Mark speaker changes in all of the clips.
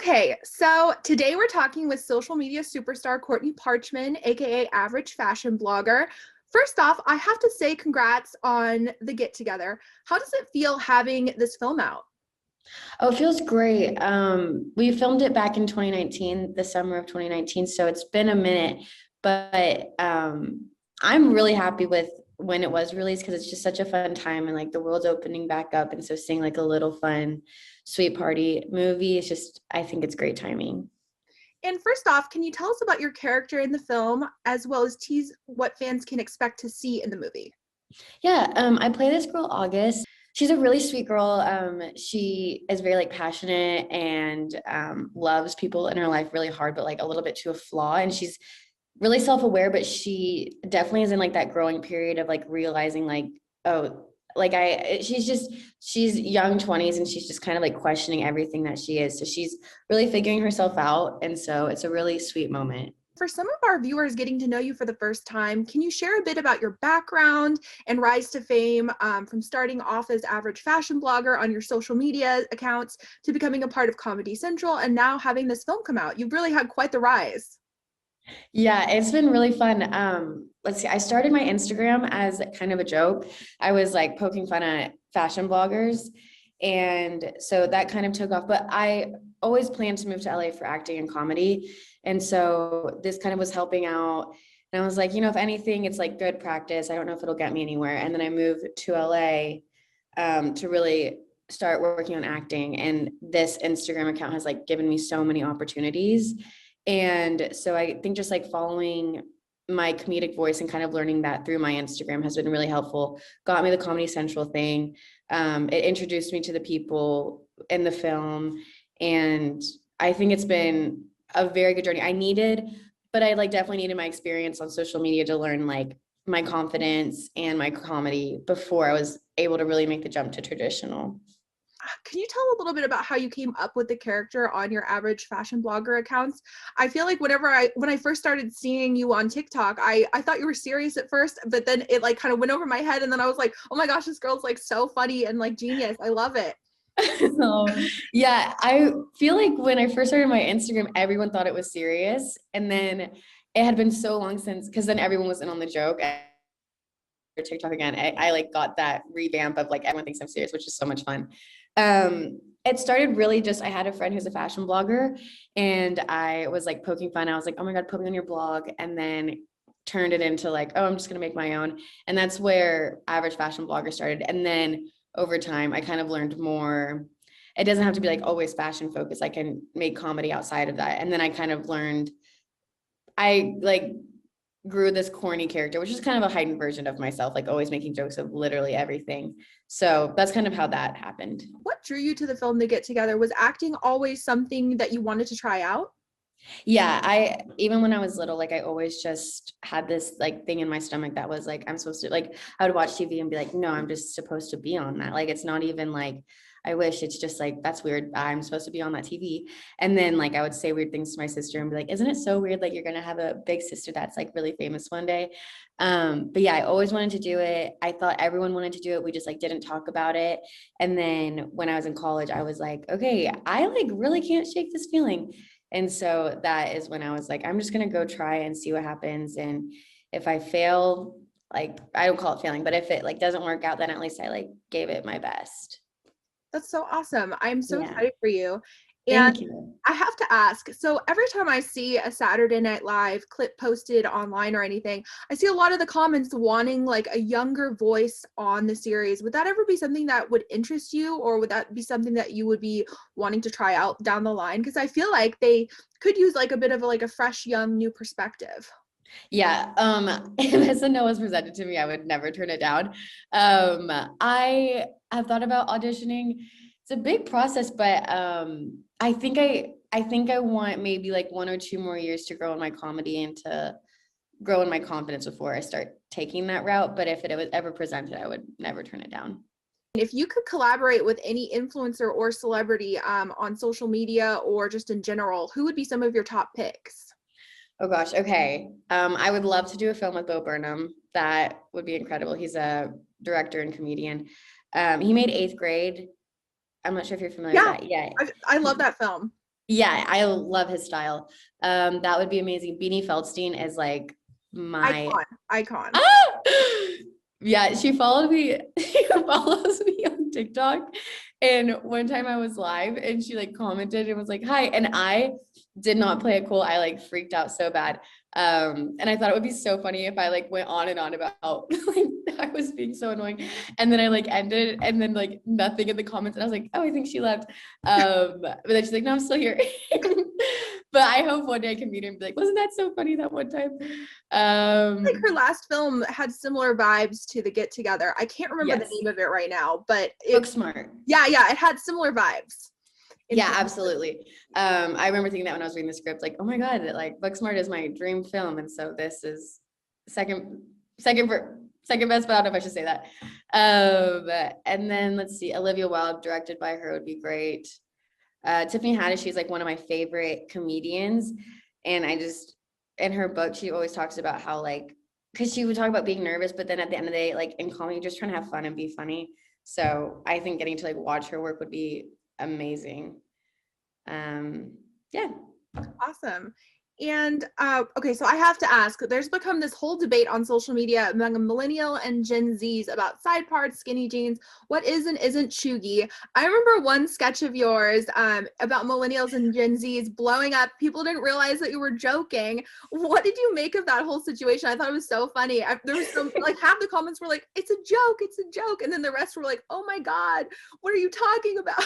Speaker 1: Okay, so today we're talking with social media superstar Courtney Parchman, aka Average Fashion Blogger. First off, I have to say congrats on the get together. How does it feel having this film out?
Speaker 2: Oh, it feels great. We filmed it back in 2019, the summer of 2019, so it's been a minute, but I'm really happy with when it was released because it's just such a fun time and like the world's opening back up. And so seeing like a little fun, sweet party movie is just, I think it's great timing.
Speaker 1: And first off, can you tell us about your character in the film as well as tease what fans can expect to see in the movie?
Speaker 2: Yeah, I play this girl, August. She's a really sweet girl. She is very like passionate and loves people in her life really hard, but like a little bit to a flaw. And she's really self-aware, but she definitely is in like that growing period of like realizing like, oh, she's young 20s and she's just kind of like questioning everything that she is. So she's really figuring herself out. And so it's a really sweet moment.
Speaker 1: For some of our viewers getting to know you for the first time, can you share a bit about your background and rise to fame, from starting off as average fashion blogger on your social media accounts to becoming a part of Comedy Central and now having this film come out? You've really had quite the rise.
Speaker 2: Yeah, it's been really fun. Let's see, I started my Instagram as kind of a joke. I was like poking fun at fashion bloggers. And so that kind of took off. But I always planned to move to LA for acting and comedy. And so this kind of was helping out. And I was like, if anything, it's like good practice. I don't know if it'll get me anywhere. And then I moved to LA to really start working on acting. And this Instagram account has like given me so many opportunities. And so I think just like following my comedic voice and kind of learning that through my Instagram has been really helpful. Got me the Comedy Central thing. It introduced me to the people in the film. And I think it's been a very good journey. But I like definitely needed my experience on social media to learn like my confidence and my comedy before I was able to really make the jump to traditional.
Speaker 1: Can you tell a little bit about how you came up with the character on your average fashion blogger accounts? I feel like when I first started seeing you on TikTok, I thought you were serious at first, but then it like kind of went over my head and then I was like, oh my gosh, this girl's like so funny and like genius. I love it.
Speaker 2: Oh, yeah, I feel like when I first started my Instagram, everyone thought it was serious. And then it had been so long since, because then everyone was in on the joke. TikTok again, I like got that revamp of like everyone thinks I'm serious, which is so much fun. It started really just I had a friend who's a fashion blogger and I was like poking fun. I was like, oh my God, put me on your blog. And then turned it into like, oh, I'm just gonna make my own. And that's where Average Fashion Blogger started. And then over time, I kind of learned more. It doesn't have to be like always fashion focused. I can make comedy outside of that. And then I kind of learned, I like grew this corny character, which is kind of a heightened version of myself, like always making jokes of literally everything. So that's kind of how that happened.
Speaker 1: What drew you to the film to get together? Was acting always something that you wanted to try out?
Speaker 2: Yeah, I even when I was little, like I always just had this like thing in my stomach that was like I'm supposed to like I would watch TV and be like, no, I'm just supposed to be on that. Like it's not even like I wish, it's just like that's weird. I'm supposed to be on that TV. And then like I would say weird things to my sister and be like, isn't it so weird? Like you're gonna have a big sister that's like really famous one day. But yeah, I always wanted to do it. I thought everyone wanted to do it. We just like didn't talk about it. And then when I was in college, I was like, okay, I like really can't shake this feeling. And so that is when I was like, I'm just going to go try and see what happens. And if I fail, like, I don't call it failing, but if it like doesn't work out, then at least I like gave it my best.
Speaker 1: That's so awesome. I'm so
Speaker 2: Yeah.
Speaker 1: excited for you. And
Speaker 2: Thank you.
Speaker 1: I have to ask, so every time I see a Saturday Night Live clip posted online or anything, I see a lot of the comments wanting like a younger voice on the series. Would that ever be something that would interest you, or would that be something that you would be wanting to try out down the line? Because I feel like they could use like a bit of a fresh, young, new perspective.
Speaker 2: Yeah. If SNL was presented to me, I would never turn it down. I have thought about auditioning. It's a big process, but I think I want maybe like 1 or 2 more years to grow in my comedy and to grow in my confidence before I start taking that route. But if it was ever presented, I would never turn it down.
Speaker 1: If you could collaborate with any influencer or celebrity on social media or just in general, who would be some of your top picks?
Speaker 2: Oh gosh. Okay. I would love to do a film with Bo Burnham. That would be incredible. He's a director and comedian. He made Eighth Grade. I'm not sure if you're familiar with
Speaker 1: Yeah,
Speaker 2: that. Yeah.
Speaker 1: I love that film.
Speaker 2: Yeah, I love his style. That would be amazing. Beanie Feldstein is like my
Speaker 1: Icon.
Speaker 2: ah! Yeah, she followed me. She follows me on TikTok. And one time I was live and she like commented and was like, hi. And I did not play it cool. I like freaked out so bad. And I thought it would be so funny if I like went on and on about like I was being so annoying. And then I like ended and then like nothing in the comments. And I was like, oh, I think she left. But then she's like, no, I'm still here. But I hope one day I can meet her and be like, wasn't that so funny that one time?
Speaker 1: Like her last film had similar vibes to The Get Together. I can't remember the
Speaker 2: Yes.
Speaker 1: name of it right now, but
Speaker 2: Book smart.
Speaker 1: yeah, it had similar vibes.
Speaker 2: Yeah, absolutely. I remember thinking that when I was reading the script, like, oh my God, like Booksmart is my dream film. And so this is second best, but I don't know if I should say that. And then let's see, Olivia Wilde, directed by her, would be great. Tiffany Haddish, she's like one of my favorite comedians. And in her book, she always talks about how like, because she would talk about being nervous, but then at the end of the day, like in comedy, you're just trying to have fun and be funny. So I think getting to like watch her work would be amazing. Yeah.
Speaker 1: Awesome. And okay, so I have to ask, there's become this whole debate on social media among millennial and Gen Zs about side parts, skinny jeans, what is and isn't chuggy. I remember one sketch of yours about millennials and Gen Zs blowing up. People didn't realize that you were joking. What did you make of that whole situation? I thought it was so funny. There was some, like half the comments were like, it's a joke. And then the rest were like, oh my God, what are you talking about?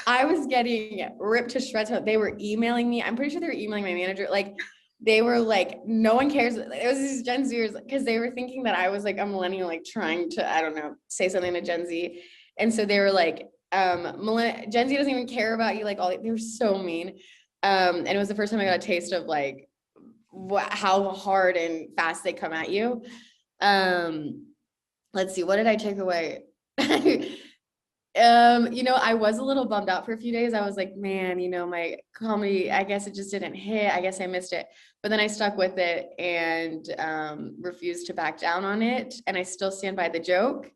Speaker 2: I was getting ripped to shreds. They were emailing me. I'm pretty sure they were emailing my manager. Like they were like, no one cares. It was these Gen Zers because they were thinking that I was like a millennial, like trying to, I don't know, say something to Gen Z. And so they were like, Gen Z doesn't even care about you. Like they were so mean. And it was the first time I got a taste of like how hard and fast they come at you. Let's see, what did I take away? I was a little bummed out for a few days. I was like, man, my comedy, I guess it just didn't hit. I guess I missed it. But then I stuck with it and refused to back down on it. And I still stand by the joke.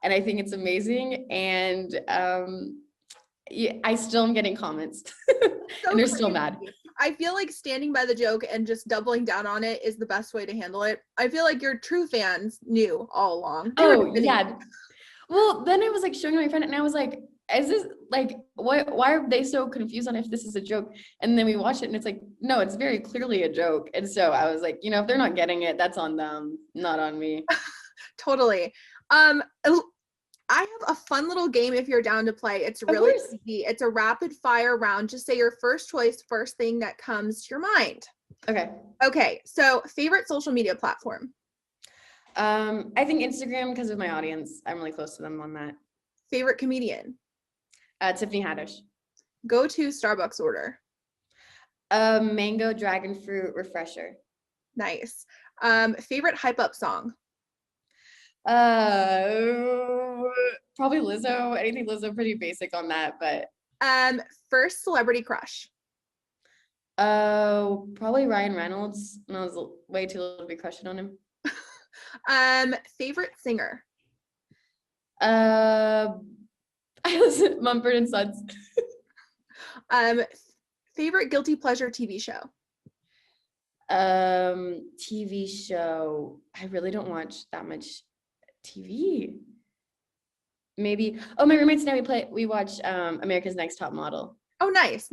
Speaker 2: And I think it's amazing. And yeah, I still am getting comments.
Speaker 1: So
Speaker 2: and they're still mad.
Speaker 1: I feel like standing by the joke and just doubling down on it is the best way to handle it. I feel like your true fans knew all along.
Speaker 2: Oh, yeah. Well, then I was like showing my friend and I was like, is this like, why are they so confused on if this is a joke? And then we watched it and it's like, no, it's very clearly a joke. And so I was like, if they're not getting it, that's on them, not on me.
Speaker 1: Totally. I have a fun little game if you're down to play. It's really easy. It's a rapid fire round. Just say your first choice, first thing that comes to your mind. Okay. So favorite social media platform?
Speaker 2: I think Instagram because of my audience. I'm really close to them on that.
Speaker 1: Favorite comedian?
Speaker 2: Tiffany Haddish.
Speaker 1: Go to Starbucks order?
Speaker 2: Mango dragon fruit refresher.
Speaker 1: Nice. Favorite hype up song?
Speaker 2: Probably Lizzo. Anything Lizzo, pretty basic on that, but
Speaker 1: first celebrity crush?
Speaker 2: Probably Ryan Reynolds. And I was way too little to be crushing on him.
Speaker 1: Favorite singer?
Speaker 2: I listen Mumford and Sons.
Speaker 1: Favorite guilty pleasure TV show?
Speaker 2: TV show. I really don't watch that much TV. Maybe. Oh, my roommates and I we watch America's Next Top Model.
Speaker 1: Oh, nice.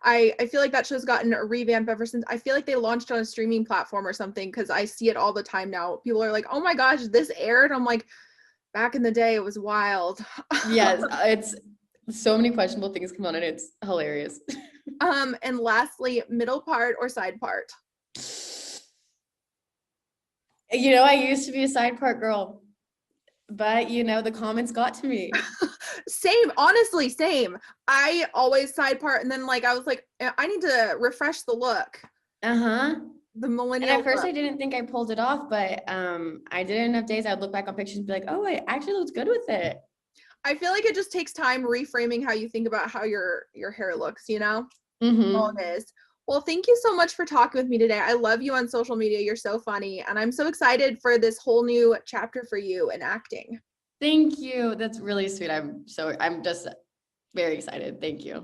Speaker 1: I feel like that show's gotten a revamp ever since. I feel like they launched on a streaming platform or something because I see it all the time now. People are like, oh my gosh, this aired? I'm like, back in the day, it was wild.
Speaker 2: Yes, it's so many questionable things come on and it's hilarious.
Speaker 1: And lastly, middle part or side part?
Speaker 2: I used to be a side part girl, but the comments got to me.
Speaker 1: Same, honestly, same. I always side part, and then I was like, I need to refresh the look. The millennial.
Speaker 2: And at first I didn't think I pulled it off, but I did it enough days. I'd look back on pictures and be like, oh, I actually looked good with it.
Speaker 1: I feel like it just takes time reframing how you think about how your hair looks, All it is. Well, thank you so much for talking with me today. I love you on social media. You're so funny. And I'm so excited for this whole new chapter for you in acting.
Speaker 2: Thank you. That's really sweet. I'm just very excited. Thank you.